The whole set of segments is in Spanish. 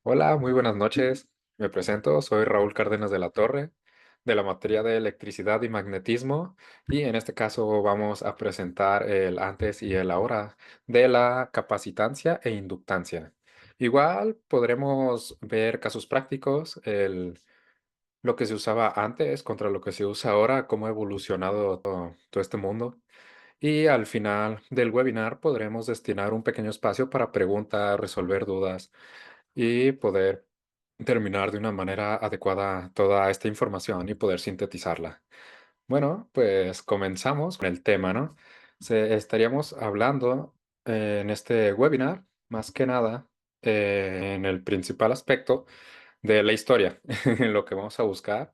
Hola, muy buenas noches. Me presento, soy Raúl Cárdenas de la Torre, de la materia de electricidad y magnetismo, y en este caso vamos a presentar el antes y el ahora de la capacitancia e inductancia. Igual podremos ver casos prácticos, lo que se usaba antes contra lo que se usa ahora, cómo ha evolucionado todo este mundo. Y al final del webinar podremos destinar un pequeño espacio para preguntas, resolver dudas y poder terminar de una manera adecuada toda esta información y poder sintetizarla. Bueno, pues comenzamos con el tema, ¿no? Estaríamos hablando en este webinar, más que nada, en el principal aspecto de la historia. Lo que vamos a buscar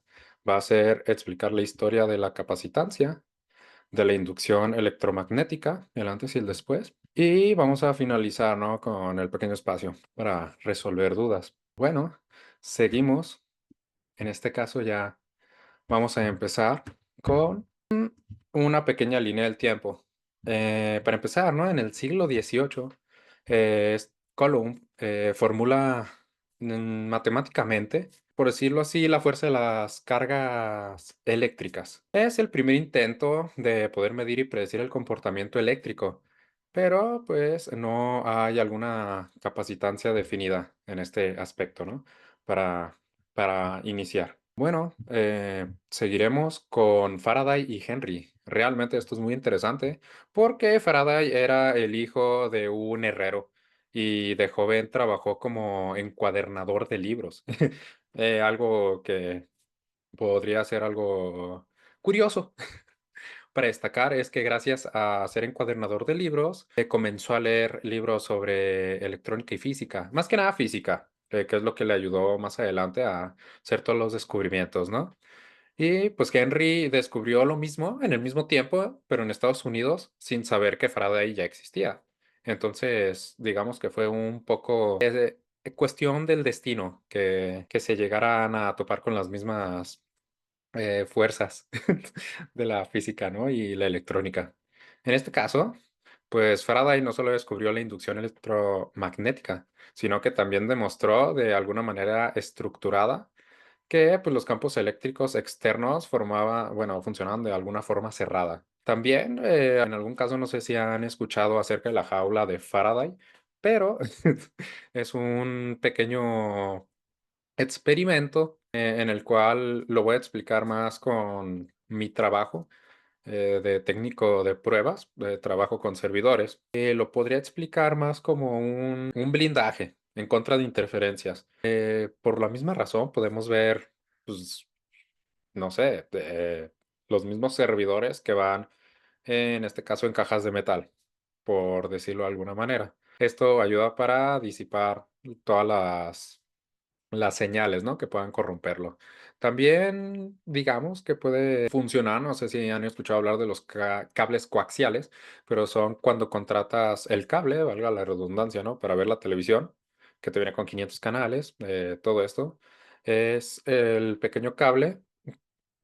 va a ser explicar la historia de la capacitancia, de la inducción electromagnética, el antes y el después. Y vamos a finalizar, ¿no? Con el pequeño espacio para resolver dudas. Bueno, seguimos. En este caso ya vamos a empezar con una pequeña línea del tiempo. Para empezar, ¿no? En el siglo XVIII, Coulomb formula matemáticamente, por decirlo así, la fuerza de las cargas eléctricas. Es el primer intento de poder medir y predecir el comportamiento eléctrico, pero pues no hay alguna capacitancia definida en este aspecto, ¿no? Para, para iniciar. Bueno, seguiremos con Faraday y Henry. Realmente esto es muy interesante porque Faraday era el hijo de un herrero y de joven trabajó como encuadernador de libros. Algo que podría ser algo curioso para destacar es que gracias a ser encuadernador de libros, comenzó a leer libros sobre electrónica y física, más que nada física, que es lo que le ayudó más adelante a hacer todos los descubrimientos, ¿no? Y pues Henry descubrió lo mismo en el mismo tiempo, pero en Estados Unidos, sin saber que Faraday ya existía. Entonces, digamos que fue un poco cuestión del destino que se llegaran a topar con las mismas fuerzas de la física, ¿no? Y la electrónica. En este caso, pues Faraday no solo descubrió la inducción electromagnética, sino que también demostró de alguna manera estructurada que pues, los campos eléctricos externos bueno, funcionaban de alguna forma cerrada. También, en algún caso, no sé si han escuchado acerca de la jaula de Faraday, pero es un pequeño experimento en el cual lo voy a explicar más con mi trabajo de técnico de pruebas, de trabajo con servidores. Lo podría explicar más como un blindaje en contra de interferencias. Por la misma razón, podemos ver, pues, no sé, los mismos servidores que van, en este caso, en cajas de metal, por decirlo de alguna manera. Esto ayuda para disipar todas las señales, ¿no? Que puedan corromperlo. También, digamos que puede funcionar, no sé si han escuchado hablar de los cables coaxiales, pero son cuando contratas el cable, valga la redundancia, ¿no? Para ver la televisión, que te viene con 500 canales, todo esto. Es el pequeño cable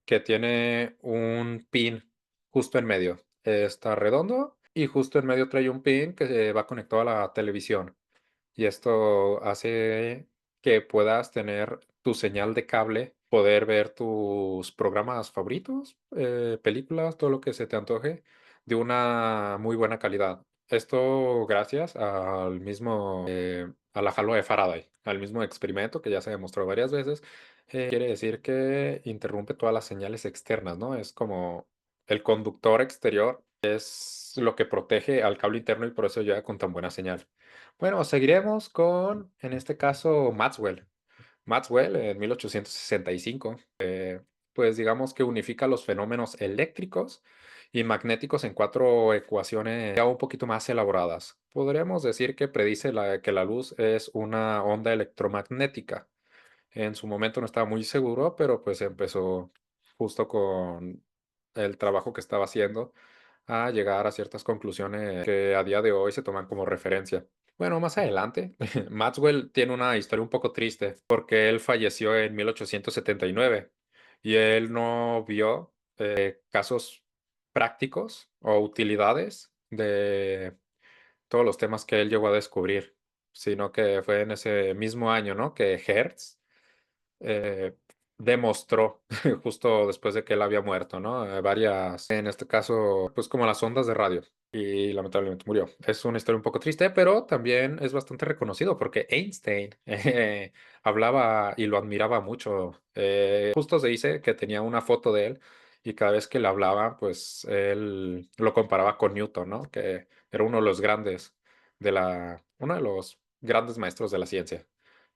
que tiene un pin justo en medio. Está redondo y justo en medio trae un pin que va conectado a la televisión. Y esto hace que puedas tener tu señal de cable, poder ver tus programas favoritos, películas, todo lo que se te antoje, de una muy buena calidad. Esto gracias a la jalón de Faraday, al mismo experimento que ya se demostró varias veces. Quiere decir que interrumpe todas las señales externas, ¿no? Es como el conductor exterior es lo que protege al cable interno y por eso llega con tan buena señal. Bueno, seguiremos con, en este caso, Maxwell. Maxwell, en 1865, pues digamos que unifica los fenómenos eléctricos y magnéticos en cuatro ecuaciones ya un poquito más elaboradas. Podríamos decir que predice que la luz es una onda electromagnética. En su momento no estaba muy seguro, pero pues empezó justo con el trabajo que estaba haciendo a llegar a ciertas conclusiones que a día de hoy se toman como referencia. Bueno, más adelante, Maxwell tiene una historia un poco triste porque él falleció en 1879 y él no vio casos prácticos o utilidades de todos los temas que él llegó a descubrir. sino que fue en ese mismo año, ¿no? Que Hertz eh, demostró, justo después de que él había muerto, ¿no? Varias, en este caso, pues como las ondas de radio, y lamentablemente murió. Es una historia un poco triste, pero también es bastante reconocido porque Einstein hablaba y lo admiraba mucho. Justo se dice que tenía una foto de él y cada vez que le hablaba, pues él lo comparaba con Newton, ¿no? Que era uno de los grandes maestros de la ciencia.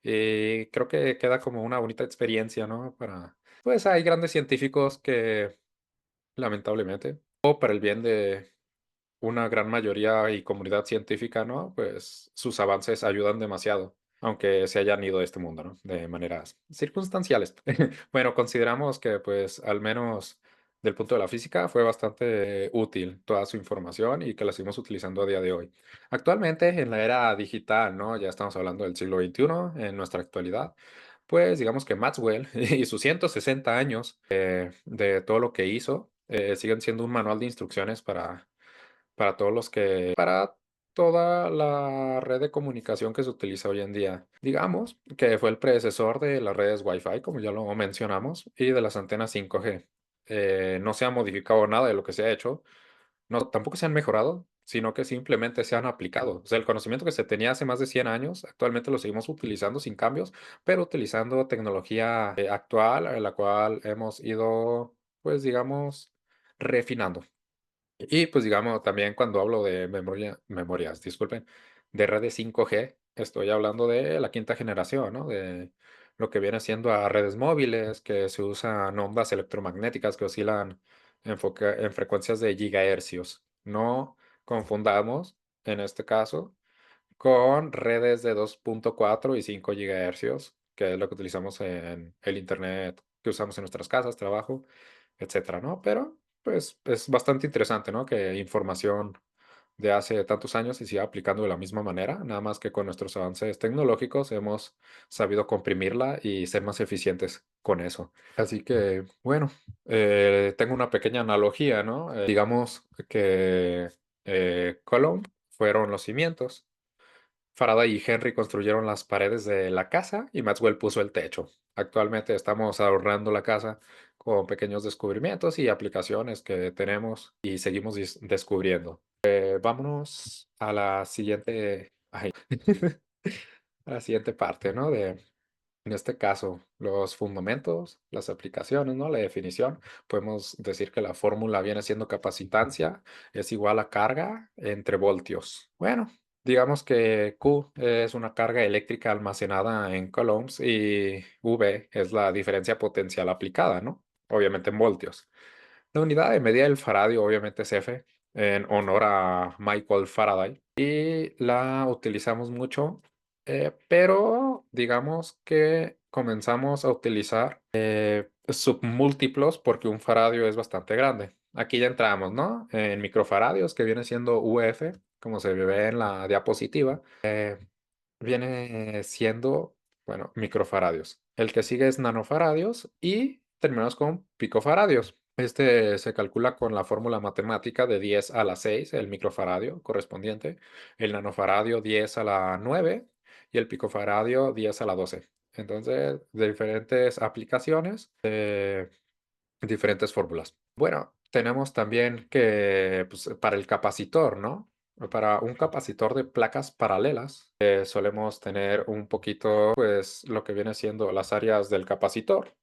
Y creo que queda como una bonita experiencia, ¿no? Pues hay grandes científicos que, lamentablemente, o para el bien de una gran mayoría y comunidad científica, ¿no? Pues sus avances ayudan demasiado, aunque se hayan ido de este mundo, ¿no? De maneras circunstanciales. Bueno, consideramos que, pues, al menos del punto de la física, fue bastante útil toda su información y que la seguimos utilizando a día de hoy. Actualmente, en la era digital, ¿no? Ya estamos hablando del siglo XXI, en nuestra actualidad. Pues digamos que Maxwell y sus 160 años de todo lo que hizo siguen siendo un manual de instrucciones para toda la red de comunicación que se utiliza hoy en día. Digamos que fue el predecesor de las redes Wi-Fi, como ya lo mencionamos, y de las antenas 5G. No se ha modificado nada de lo que se ha hecho, no, tampoco se han mejorado, sino que simplemente se han aplicado. O sea, el conocimiento que se tenía hace más de 100 años, actualmente lo seguimos utilizando sin cambios, pero utilizando tecnología actual, en la cual hemos ido, pues digamos, refinando. Y pues digamos, también cuando hablo de memorias, disculpen, de redes 5G, estoy hablando de la quinta generación, ¿no? De lo que viene siendo a redes móviles, que se usan ondas electromagnéticas que oscilan en frecuencias de gigahercios. No confundamos, en este caso, con redes de 2.4 y 5 gigahercios, que es lo que utilizamos en el Internet que usamos en nuestras casas, trabajo, etcétera, ¿no? Pero, pues, es bastante interesante, ¿no? Que información de hace tantos años se siga aplicando de la misma manera, nada más que con nuestros avances tecnológicos hemos sabido comprimirla y ser más eficientes con eso. Así que, bueno, tengo una pequeña analogía, ¿no? Digamos que Colón fueron los cimientos. Faraday y Henry construyeron las paredes de la casa y Maxwell puso el techo. Actualmente estamos ahorrando la casa con pequeños descubrimientos y aplicaciones que tenemos y seguimos descubriendo. Vámonos a la siguiente, a la siguiente parte, ¿no? En este caso, los fundamentos, las aplicaciones, ¿no? La definición. Podemos decir que la fórmula viene siendo capacitancia es igual a carga entre voltios. Bueno, digamos que Q es una carga eléctrica almacenada en coulombs y V es la diferencia potencial aplicada, ¿no? Obviamente en voltios. La unidad de medida del faradio obviamente es F, en honor a Michael Faraday. Y la utilizamos mucho, pero digamos que comenzamos a utilizar submúltiplos porque un faradio es bastante grande. Aquí ya entramos, ¿no? En microfaradios, que viene siendo UF, como se ve en la diapositiva. Viene siendo, bueno, microfaradios. El que sigue es nanofaradios y terminamos con picofaradios. Este se calcula con la fórmula matemática de 10 a la 6, el microfaradio correspondiente, el nanofaradio 10 a la 9 y el picofaradio 10 a la 12. Entonces, de diferentes aplicaciones, diferentes fórmulas. Bueno, tenemos también que, pues, para el capacitor, ¿no? Para un capacitor de placas paralelas, solemos tener un poquito, pues, lo que viene siendo las áreas del capacitor,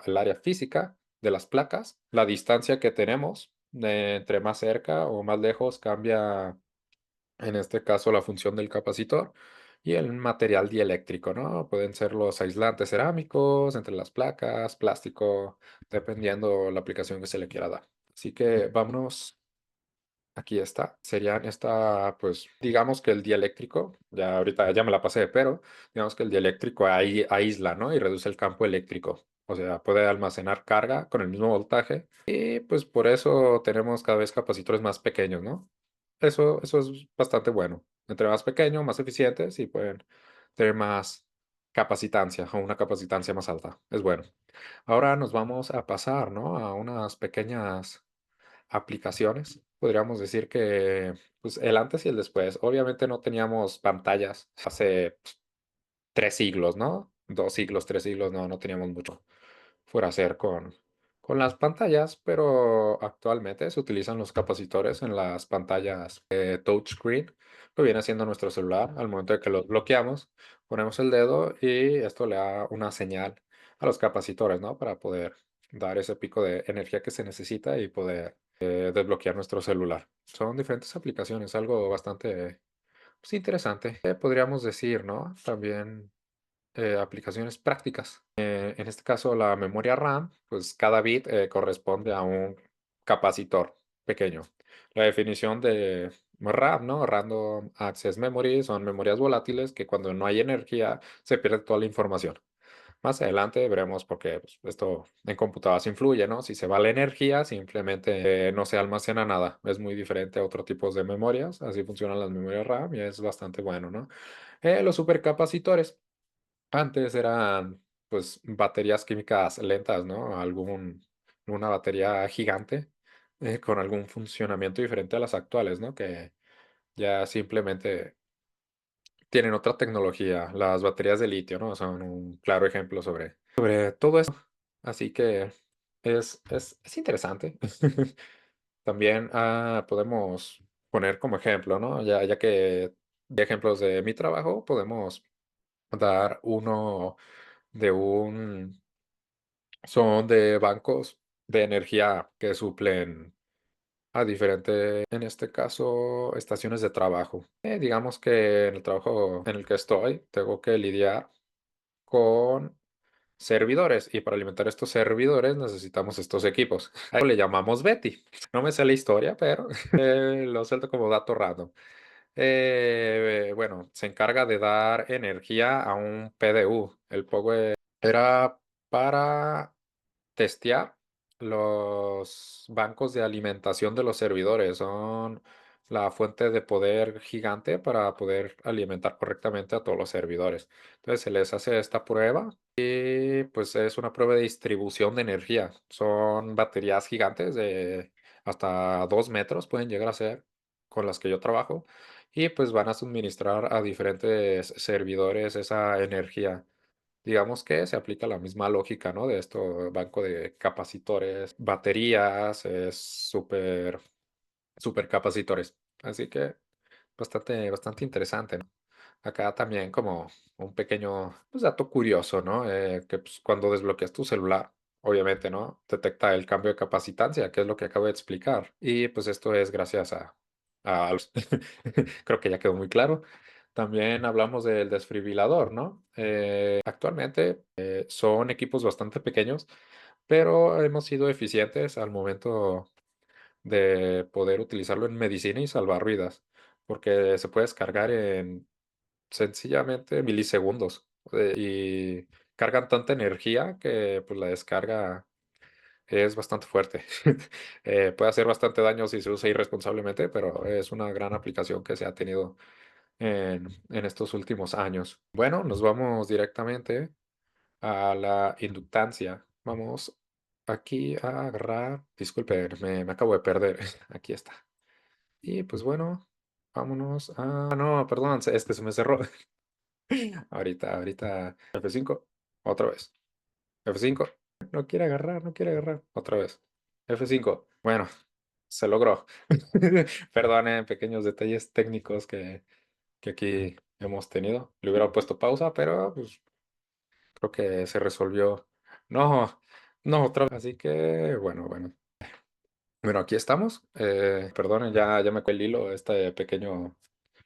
el área física de las placas, la distancia que tenemos, entre más cerca o más lejos cambia en este caso la función del capacitor y el material dieléctrico, ¿no? Pueden ser los aislantes cerámicos, entre las placas, plástico, dependiendo la aplicación que se le quiera dar. Así que vámonos, aquí está. Serían esta, pues, digamos que el dieléctrico, ya ahorita ya me la pasé, pero digamos que el dieléctrico ahí aísla, ¿no? Y reduce el campo eléctrico. O sea, puede almacenar carga con el mismo voltaje y pues por eso tenemos cada vez capacitores más pequeños, ¿no? Eso es bastante bueno. Entre más pequeño, más eficientes y pueden tener más capacitancia o una capacitancia más alta. Es bueno. Ahora nos vamos a pasar, ¿no? A unas pequeñas aplicaciones Podríamos decir que, pues, el antes y el después. Obviamente no teníamos pantallas hace 3 siglos, ¿no? 2 siglos, 3 siglos, no teníamos mucho por hacer con las pantallas, pero actualmente se utilizan los capacitores en las pantallas touchscreen, que viene siendo nuestro celular. Al momento de que lo bloqueamos, ponemos el dedo y esto le da una señal a los capacitores, ¿no? Para poder dar ese pico de energía que se necesita y poder desbloquear nuestro celular. Son diferentes aplicaciones, algo bastante pues, interesante, podríamos decir, ¿no? También aplicaciones prácticas. En este caso, la memoria RAM, pues cada bit corresponde a un capacitor pequeño. La definición de RAM, ¿no? Random Access Memory, son memorias volátiles que cuando no hay energía se pierde toda la información. Más adelante veremos por qué pues, esto en computadoras influye, ¿no? Si se va la energía, simplemente no se almacena nada. Es muy diferente a otros tipos de memorias. Así funcionan las memorias RAM y es bastante bueno, ¿no? Los supercapacitores. Antes eran, pues, baterías químicas lentas, ¿no? Una batería gigante con algún funcionamiento diferente a las actuales, ¿no? Que ya simplemente tienen otra tecnología. Las baterías de litio, ¿no? Son un claro ejemplo sobre todo esto. Así que es interesante. También podemos poner como ejemplo, ¿no? Ya que de ejemplos de mi trabajo, podemos dar uno de un son de bancos de energía que suplen a diferentes, en este caso, estaciones de trabajo. Digamos que en el trabajo en el que estoy, tengo que lidiar con servidores y para alimentar estos servidores necesitamos estos equipos. A eso le llamamos Betty. No me sé la historia, pero lo suelto como dato random. Bueno, se encarga de dar energía a un PDU. El Power era para testear los bancos de alimentación de los servidores. Son la fuente de poder gigante para poder alimentar correctamente a todos los servidores. Entonces se les hace esta prueba y pues es una prueba de distribución de energía. Son baterías gigantes de hasta 2 metros pueden llegar a ser con las que yo trabajo y pues van a suministrar a diferentes servidores esa energía. Digamos que se aplica la misma lógica, ¿no? De esto, banco de capacitores, baterías, es súper capacitores. Así que bastante interesante, ¿no? Acá también como un pequeño pues, dato curioso, ¿no? Que pues, cuando desbloqueas tu celular, obviamente, ¿no? Detecta el cambio de capacitancia, que es lo que acabo de explicar. Y pues esto es gracias creo que ya quedó muy claro. También hablamos del desfibrilador, ¿no? Actualmente son equipos bastante pequeños, pero hemos sido eficientes al momento de poder utilizarlo en medicina y salvar vidas, porque se puede descargar en sencillamente milisegundos y cargan tanta energía que pues la descarga es bastante fuerte. Puede hacer bastante daño si se usa irresponsablemente, pero es una gran aplicación que se ha tenido en estos últimos años. Bueno, nos vamos directamente a la inductancia. Vamos aquí a agarrar. Disculpe, me acabo de perder. Aquí está. Y pues bueno, vámonos a. No, perdón, se me cerró. Ahorita. F5, otra vez. F5. No quiere agarrar, no quiere agarrar. Otra vez. F5. Bueno, se logró. Perdone, pequeños detalles técnicos que aquí hemos tenido. Le hubiera puesto pausa, pero pues creo que se resolvió. No, no, otra vez. Así que, bueno. Bueno, aquí estamos. Perdonen, ya me fue el hilo este pequeño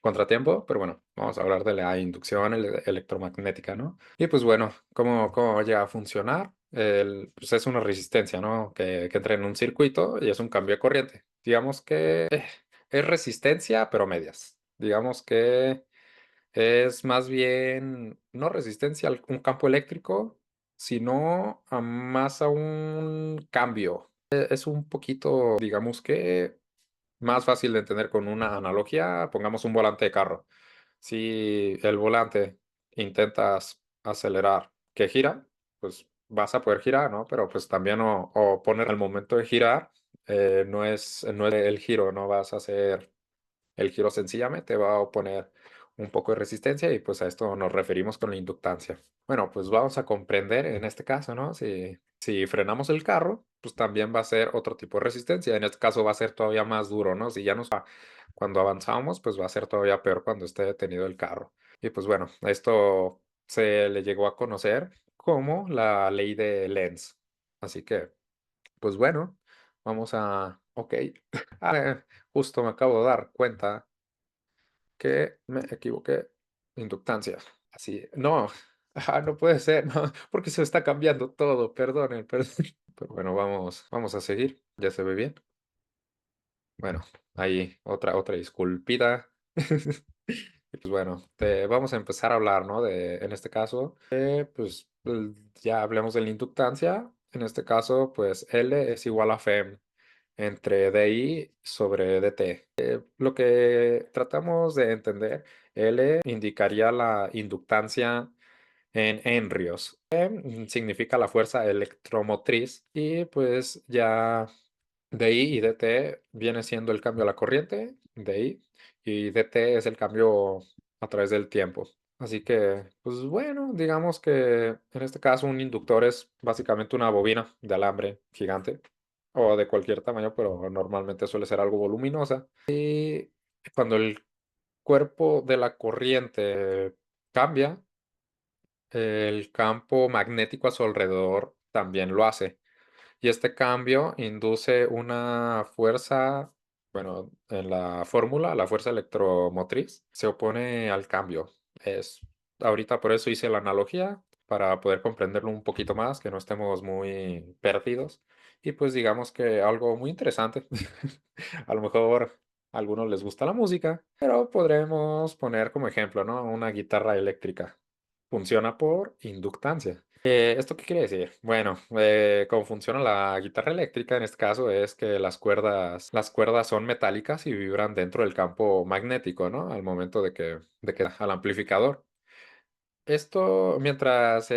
contratiempo, pero bueno, vamos a hablar de la inducción electromagnética, ¿no? Y pues bueno, ¿cómo llega a funcionar? Pues es una resistencia, ¿no? Que entra en un circuito y es un cambio de corriente. Digamos que es resistencia, pero medias. Digamos que es más bien no resistencia a un campo eléctrico, sino más a un cambio. Es un poquito, digamos que más fácil de entender con una analogía, pongamos un volante de carro. Si el volante intentas acelerar que gira, pues vas a poder girar, ¿no? Pero pues también o poner al momento de girar no es el giro, no vas a hacer el giro sencillamente, va a oponer un poco de resistencia y pues a esto nos referimos con la inductancia. Bueno, pues vamos a comprender en este caso, ¿no? Si frenamos el carro, pues también va a ser otro tipo de resistencia. En este caso va a ser todavía más duro, ¿no? Si ya nos va, cuando avanzamos, pues va a ser todavía peor cuando esté detenido el carro. Y pues bueno, esto se le llegó a conocer como la ley de Lenz. Así que, pues bueno, ok. Justo me acabo de dar cuenta que me equivoqué. Inductancia. Así, no, no puede ser, no, porque se está cambiando todo, perdonen, perdón. Pero bueno, vamos a seguir, ya se ve bien. Bueno, ahí otra disculpita. Y pues bueno, vamos a empezar a hablar, ¿no? En este caso, pues ya hablemos de la inductancia. En este caso, pues L es igual a FEM entre DI sobre DT. Lo que tratamos de entender, L indicaría la inductancia en henrios. Significa la fuerza electromotriz y pues ya DI y DT viene siendo el cambio a la corriente, DI, y DT es el cambio a través del tiempo. Así que, pues bueno, digamos que en este caso un inductor es básicamente una bobina de alambre gigante o de cualquier tamaño, pero normalmente suele ser algo voluminosa. Y cuando el cuerpo de la corriente cambia, el campo magnético a su alrededor también lo hace. Y este cambio induce una fuerza, bueno, en la fórmula, la fuerza electromotriz se opone al cambio. Es, ahorita por eso hice la analogía, para poder comprenderlo un poquito más, que no estemos muy perdidos. Y pues digamos que algo muy interesante. A lo mejor a algunos les gusta la música, pero podremos poner como ejemplo, ¿no? Una guitarra eléctrica. Funciona por inductancia. ¿Esto qué quiere decir? Bueno, cómo funciona la guitarra eléctrica en este caso es que las cuerdas son metálicas y vibran dentro del campo magnético, ¿no? Al momento de que al amplificador. Esto, mientras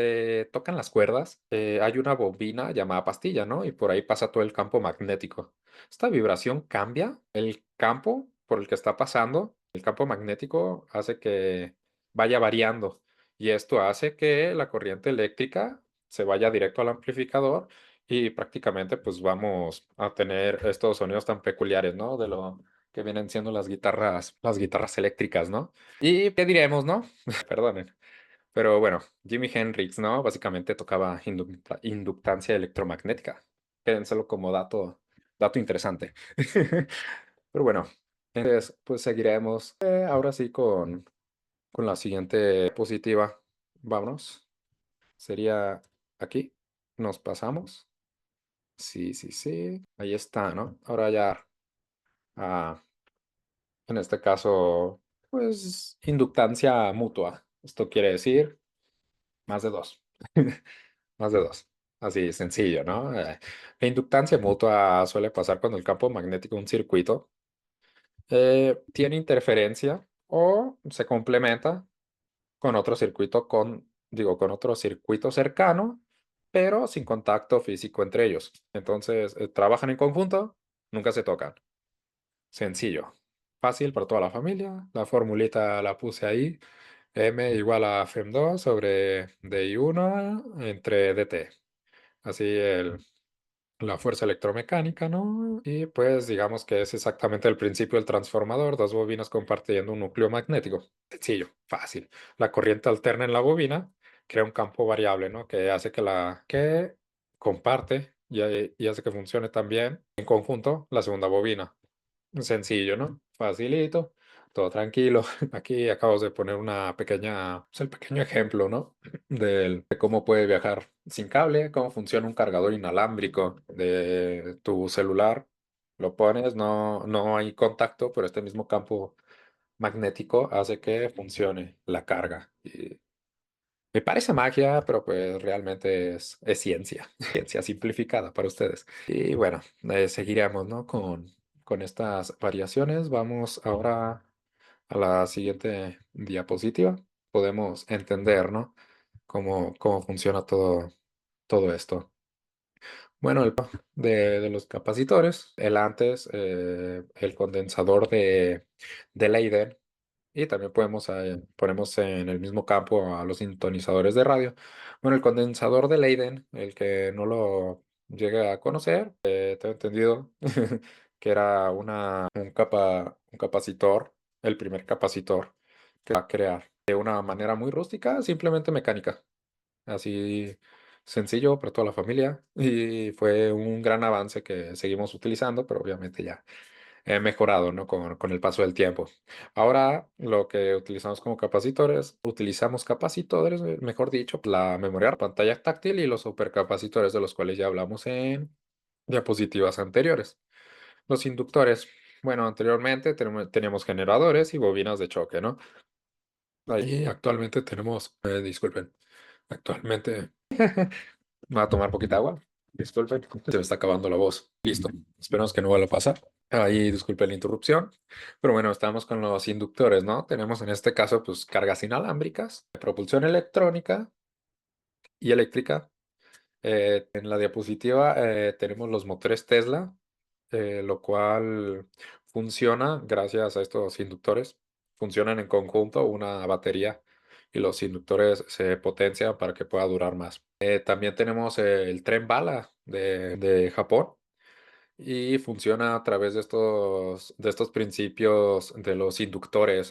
tocan las cuerdas, hay una bobina llamada pastilla, ¿no? Y por ahí pasa todo el campo magnético. Esta vibración cambia el campo por el que está pasando. El campo magnético hace que vaya variando y esto hace que la corriente eléctrica se vaya directo al amplificador y prácticamente pues vamos a tener estos sonidos tan peculiares, ¿no? De lo que vienen siendo las guitarras eléctricas, ¿no? ¿Y qué diremos, no? Perdonen. Pero bueno, Jimi Hendrix, ¿no? Básicamente tocaba inductancia electromagnética. Quédenselo como dato interesante. Pero bueno, entonces pues seguiremos ahora sí con la siguiente diapositiva. Vámonos. Sería aquí. Nos pasamos. Sí, sí, sí. Ahí está, ¿no? Ahora ya, ah, en este caso, pues inductancia mutua. Esto quiere decir más de dos. Más de dos. Así, sencillo, ¿no? La inductancia mutua suele pasar cuando el campo magnético de un circuito tiene interferencia o se complementa con otro circuito con otro circuito cercano, pero sin contacto físico entre ellos. Entonces, trabajan en conjunto, nunca se tocan. Sencillo. Fácil para toda la familia. La formulita la puse ahí. M igual a FEM2 sobre DI1 entre DT. Así la fuerza electromecánica, ¿no? Y pues digamos que es exactamente el principio del transformador, dos bobinas compartiendo un núcleo magnético. Sencillo, fácil. La corriente alterna en la bobina crea un campo variable, ¿no? Que hace que comparte y hace que funcione también en conjunto la segunda bobina. Sencillo, ¿no? Facilito, todo tranquilo. Aquí acabas de poner el pequeño ejemplo, ¿no? De cómo puede viajar sin cable, cómo funciona un cargador inalámbrico de tu celular. Lo pones, no hay contacto, pero este mismo campo magnético hace que funcione la carga. Y me parece magia, pero pues realmente es ciencia, ciencia simplificada para ustedes. Y bueno, seguiremos, ¿no? Con estas variaciones. Vamos ahora a la siguiente diapositiva. Podemos entender, ¿no? Cómo funciona todo esto. Bueno, de los capacitores, el antes, el condensador de Leyden, y también ponemos en el mismo campo a los sintonizadores de radio. Bueno, el condensador de Leyden, el que no lo llegue a conocer, tengo entendido que era un capacitor, el primer capacitor que va a crear de una manera muy rústica, simplemente mecánica. Así sencillo para toda la familia y fue un gran avance que seguimos utilizando, pero obviamente ya he mejorado, ¿no? Con el paso del tiempo. Ahora lo que utilizamos capacitores, mejor dicho, la memoria, pantalla táctil y los supercapacitores de los cuales ya hablamos en diapositivas anteriores. Los inductores, bueno, anteriormente teníamos generadores y bobinas de choque, ¿no? Ahí actualmente tenemos, disculpen, actualmente me va a tomar poquita agua. Disculpen, se me está acabando la voz. Listo. Esperamos que no vuelva a pasar. Ahí, disculpen la interrupción. Pero bueno, estamos con los inductores, ¿no? Tenemos en este caso, pues, cargas inalámbricas, propulsión electrónica y eléctrica. En la diapositiva tenemos los motores Tesla, lo cual funciona gracias a estos inductores. Funcionan en conjunto una batería y los inductores se potencian para que pueda durar más. También tenemos el tren bala de Japón y funciona a través de estos principios de los inductores.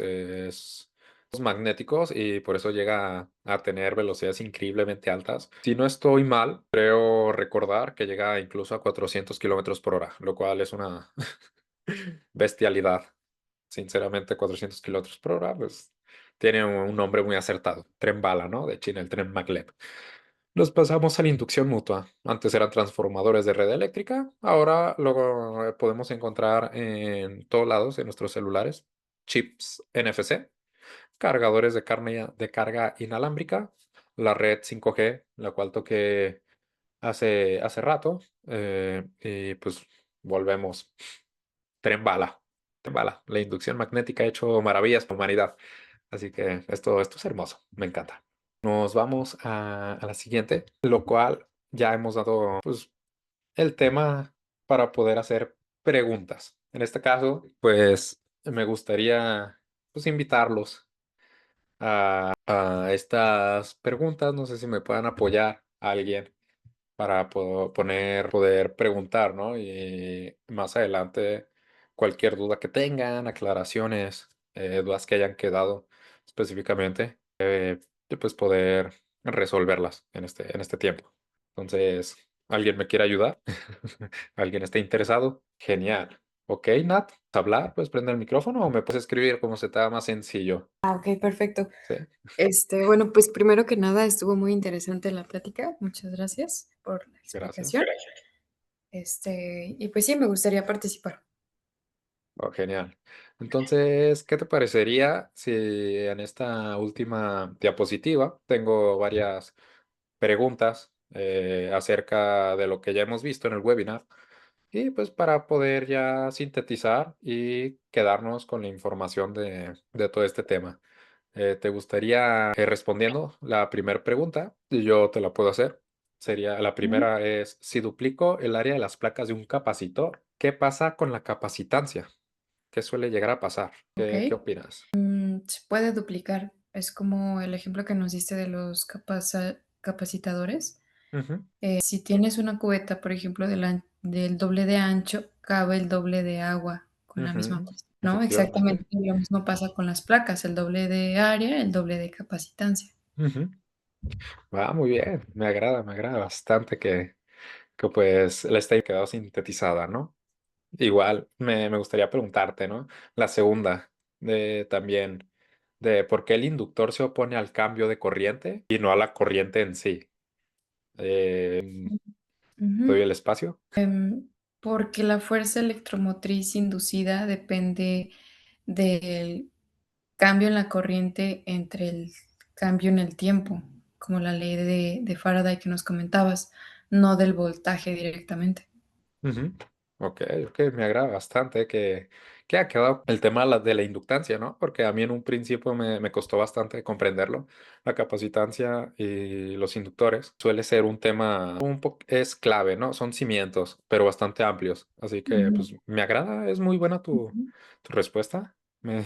Son magnéticos y por eso llega a tener velocidades increíblemente altas. Si no estoy mal, creo recordar que llega incluso a 400 kilómetros por hora, lo cual es una bestialidad. Sinceramente, 400 kilómetros por hora, pues tiene un nombre muy acertado. Tren bala, ¿no? De China, el tren maglev. Nos pasamos a la inducción mutua. Antes eran transformadores de red eléctrica, ahora lo podemos encontrar en todos lados, en nuestros celulares. Chips NFC, cargadores de carga inalámbrica, la red 5G, la cual toqué hace rato, y pues volvemos. Tren bala, tren bala. La inducción magnética ha hecho maravillas por la humanidad. Así que esto es hermoso, me encanta. Nos vamos a la siguiente, lo cual ya hemos dado pues, el tema para poder hacer preguntas. En este caso, pues me gustaría pues, invitarlos a estas preguntas. No sé si me puedan apoyar a alguien para poder preguntar, ¿no? Y más adelante, cualquier duda que tengan, aclaraciones, dudas que hayan quedado específicamente, pues poder resolverlas en este tiempo. Entonces, ¿alguien me quiere ayudar? ¿Alguien está interesado? Genial. Ok, Nat, ¿hablar? ¿Puedes prender el micrófono o me puedes escribir como se te haga más sencillo? Ok, perfecto. Sí, Bueno, pues primero que nada estuvo muy interesante la plática. Muchas gracias por la gracias. explicación. Y pues sí, me gustaría participar. Oh, genial. Entonces, ¿qué te parecería si en esta última diapositiva tengo varias preguntas acerca de lo que ya hemos visto en el webinar? Y pues para poder ya sintetizar y quedarnos con la información de todo este tema. ¿Te gustaría respondiendo la primera pregunta? Y yo te la puedo hacer. La Ujú. primera es, si duplico el área de las placas de un capacitor, ¿qué pasa con la capacitancia? ¿Qué suele llegar a pasar? Ok. Qué opinas? Se puede duplicar. Es como el ejemplo que nos diste de los capacitadores. Ujú, Si tienes una cubeta, por ejemplo, del doble de ancho, cabe el doble de agua con la misma ujú, presión, ¿no? efectivamente. Exactamente lo mismo pasa con las placas, el doble de área, el doble de capacitancia. Ujú. Va muy bien, me agrada bastante que pues la esté quedado sintetizada, ¿no? Igual me gustaría preguntarte, ¿no? La segunda, también, de por qué el inductor se opone al cambio de corriente y no a la corriente en sí. ¿Doy Ujú. el espacio? Porque la fuerza electromotriz inducida depende del cambio en la corriente entre el cambio en el tiempo, como la ley de Faraday que nos comentabas, no del voltaje directamente. Ujú. Ok, ok, me agrada bastante que ha quedado el tema de la inductancia, ¿no? Porque a mí en un principio me costó bastante comprenderlo. La capacitancia y los inductores suele ser un tema, es clave, ¿no? Son cimientos, pero bastante amplios. Así que, Ujú, pues, me agrada, es muy buena ujú. tu respuesta. Me,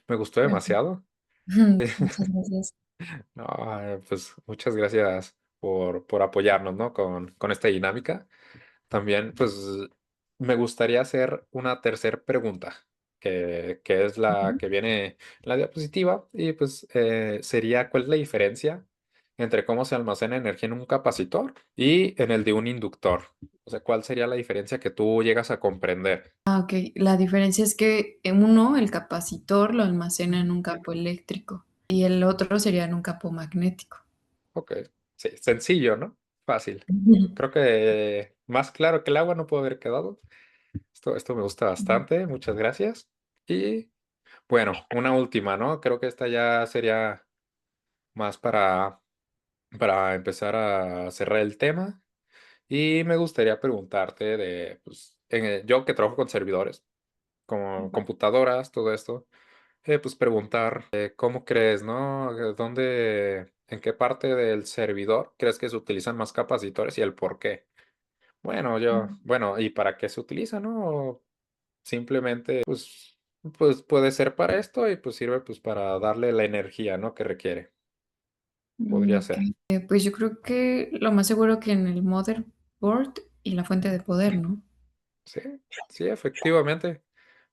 me gustó Gracias. demasiado. Muchas gracias. No, pues, muchas gracias por apoyarnos, ¿no? Con esta dinámica. También, pues, me gustaría hacer una tercera pregunta, que es la Ujú. que viene en la diapositiva, y pues sería, ¿cuál es la diferencia entre cómo se almacena energía en un capacitor y en el de un inductor? O sea, ¿cuál sería la diferencia que tú llegas a comprender? Okey, la diferencia es que en uno, el capacitor lo almacena en un campo eléctrico y el otro sería en un campo magnético. Ok, sí, sencillo, ¿no? Fácil. Ujú. Creo que más claro que el agua no puede haber quedado. Esto me gusta Ujú. bastante, muchas gracias. Y bueno, una última, ¿no? Creo que esta ya sería más para empezar a cerrar el tema. Y me gustaría preguntarte pues, yo que trabajo con servidores, como computadoras, todo esto, pues preguntar, ¿cómo crees, no? En qué parte del servidor crees que se utilizan más capacitores y el por qué? Bueno, ¿y para qué se utiliza, no? Simplemente, pues puede ser para esto y pues sirve pues para darle la energía, ¿no? Que requiere. Podría ser. Okey. Pues yo creo que lo más seguro que en el motherboard y la fuente de poder, ¿no? Sí, sí, efectivamente.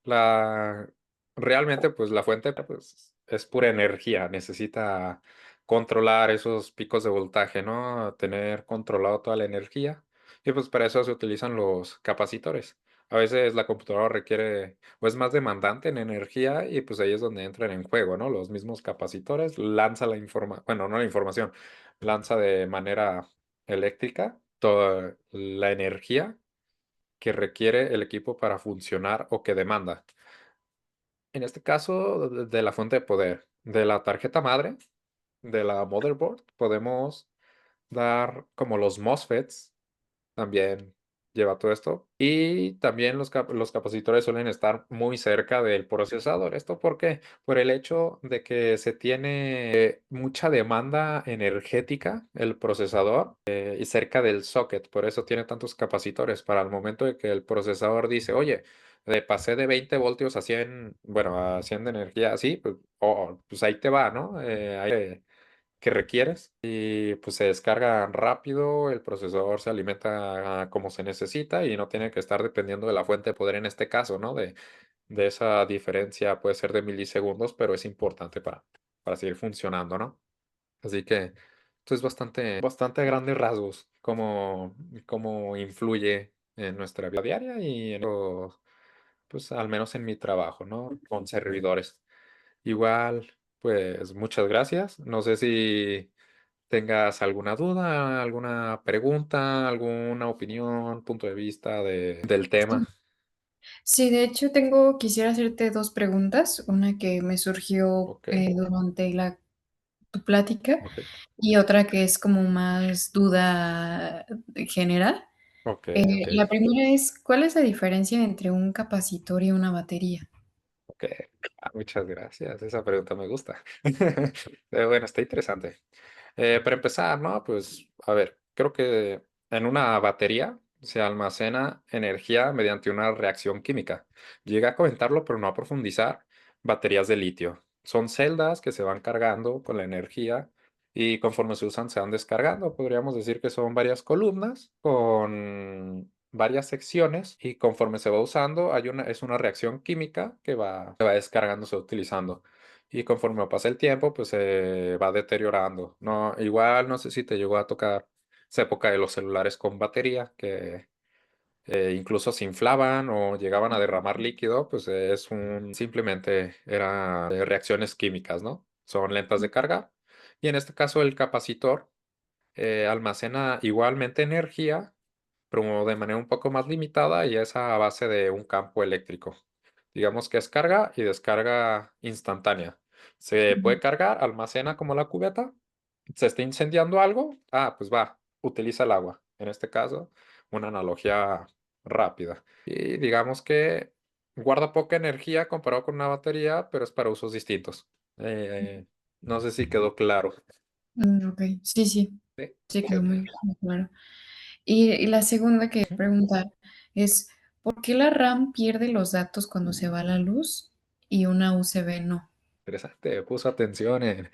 La, realmente, pues la fuente pues, es pura energía. Necesita controlar esos picos de voltaje, ¿no? Tener controlado toda la energía. Y pues para eso se utilizan los capacitores. A veces la computadora requiere o es más demandante en energía y pues ahí es donde entran en juego, ¿no? Los mismos capacitores lanza la información, bueno, no la información, lanza de manera eléctrica toda la energía que requiere el equipo para funcionar o que demanda. En este caso, de la fuente de poder, de la tarjeta madre, de la motherboard, podemos dar como los MOSFETs, también lleva todo esto. Y también los capacitores suelen estar muy cerca del procesador. ¿Esto por qué? Por el hecho de que se tiene mucha demanda energética el procesador y cerca del socket. Por eso tiene tantos capacitores. Para el momento de que el procesador dice, oye, pasé de 20 voltios a 100, bueno, a 100 de energía así, pues, pues ahí te va, ¿no? Que requieres y pues se descarga rápido, el procesador se alimenta como se necesita y no tiene que estar dependiendo de la fuente de poder en este caso, ¿no? De esa diferencia puede ser de milisegundos, pero es importante para seguir funcionando, ¿no? Así que esto es bastante a grandes rasgos cómo influye en nuestra vida diaria y pues al menos en mi trabajo, ¿no? Con servidores. Igual, pues muchas gracias. No sé si tengas alguna duda, alguna pregunta, alguna opinión, punto de vista del Sí. tema. Sí, de hecho, quisiera hacerte 2 preguntas, una que me surgió, Ok, durante tu plática ok, y otra que es como más duda general. ok, ok, La primera es, ¿cuál es la diferencia entre un capacitor y una batería? ok. Muchas gracias. Esa pregunta me gusta. Bueno, está interesante. Para empezar, ¿no? Pues, a ver, creo que en una batería se almacena energía mediante una reacción química. Llegué a comentarlo, pero no a profundizar. Baterías de litio. Son celdas que se van cargando con la energía y conforme se usan se van descargando. Podríamos decir que son varias columnas con varias secciones y conforme se va usando es una reacción química se va descargando, se va utilizando y conforme pasa el tiempo, pues se va deteriorando. No, igual no sé si te llegó a tocar esa época de los celulares con batería, que incluso se inflaban o llegaban a derramar líquido, pues simplemente era reacciones químicas, ¿no? Son lentas de carga. Y en este caso el capacitor almacena igualmente energía, pero de manera un poco más limitada y es a base de un campo eléctrico. Digamos que es carga y descarga instantánea. Se Ujú, puede cargar, almacena como la cubeta, se está incendiando algo, pues va, utiliza el agua. En este caso, una analogía rápida. Y digamos que guarda poca energía comparado con una batería, pero es para usos distintos. Eh, no sé si quedó claro. Okey. Sí, sí, Sí, sí, quedó genial. muy claro. Y la segunda que Ujú. preguntar es, ¿por qué la RAM pierde los datos cuando se va la luz y una USB no? Interesante, puso atención en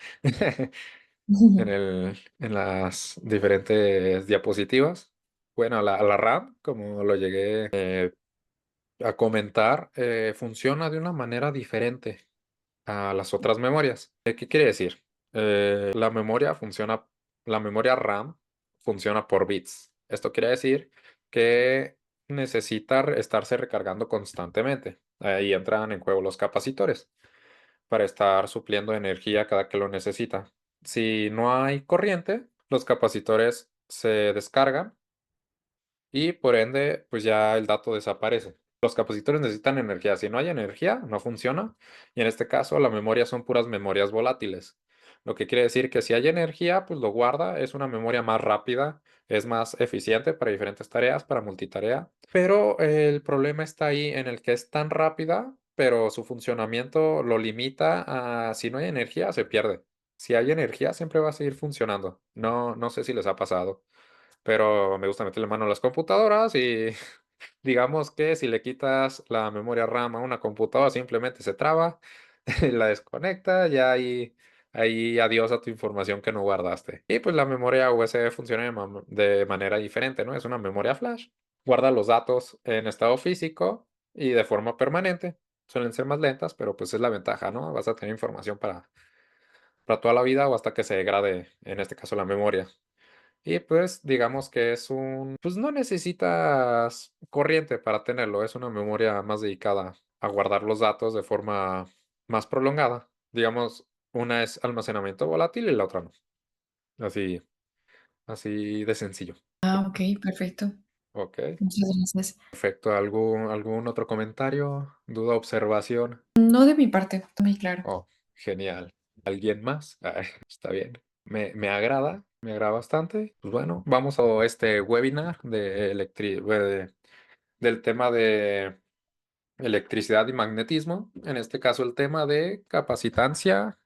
las diferentes diapositivas. Bueno, la RAM, como lo llegué a comentar, funciona de una manera diferente a las otras memorias. ¿Qué quiere decir? La memoria RAM funciona por bits. Esto quiere decir que necesita estarse recargando constantemente. Ahí entran en juego los capacitores para estar supliendo energía cada que lo necesita. Si no hay corriente, los capacitores se descargan y por ende, pues ya el dato desaparece. Los capacitores necesitan energía. Si no hay energía, no funciona. Y en este caso, la memoria son puras memorias volátiles. Lo que quiere decir que si hay energía, pues lo guarda. Es una memoria más rápida, es más eficiente para diferentes tareas, para multitarea. Pero el problema está ahí en el que es tan rápida, pero su funcionamiento lo limita a si no hay energía, se pierde. Si hay energía, siempre va a seguir funcionando. No, no sé si les ha pasado, pero me gusta meterle mano a las computadoras y digamos que si le quitas la memoria RAM a una computadora, simplemente se traba, la desconecta, ya ahí adiós a tu información que no guardaste. Y pues la memoria USB funciona de manera diferente, ¿no? Es una memoria flash. Guarda los datos en estado físico y de forma permanente. Suelen ser más lentas, pero pues es la ventaja, ¿no? Vas a tener información para toda la vida o hasta que se degrade, en este caso, la memoria. Y pues digamos que pues no necesitas corriente para tenerlo, es una memoria más dedicada a guardar los datos de forma más prolongada. Digamos, una es almacenamiento volátil y la otra no. Así, así de sencillo. Ah, okey, perfecto. Ok, Muchas gracias. perfecto. ¿Algún otro comentario, duda, observación? No de mi parte, está muy claro. Oh, genial. ¿Alguien más? Ay, está bien. Me agrada bastante. Pues bueno, vamos a este webinar del tema de electricidad y magnetismo. En este caso, el tema de capacitancia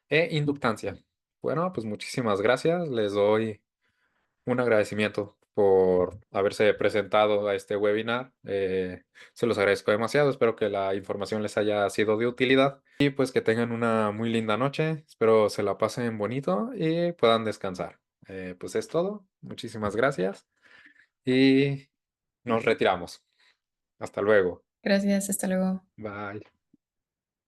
e inductancia. Bueno, pues muchísimas gracias. Les doy un agradecimiento por haberse presentado a este webinar. Se los agradezco demasiado. Espero que la información les haya sido de utilidad y pues que tengan una muy linda noche. Espero se la pasen bonito y puedan descansar. Pues es todo. Muchísimas gracias y nos retiramos. Hasta luego. Gracias, hasta luego. Bye.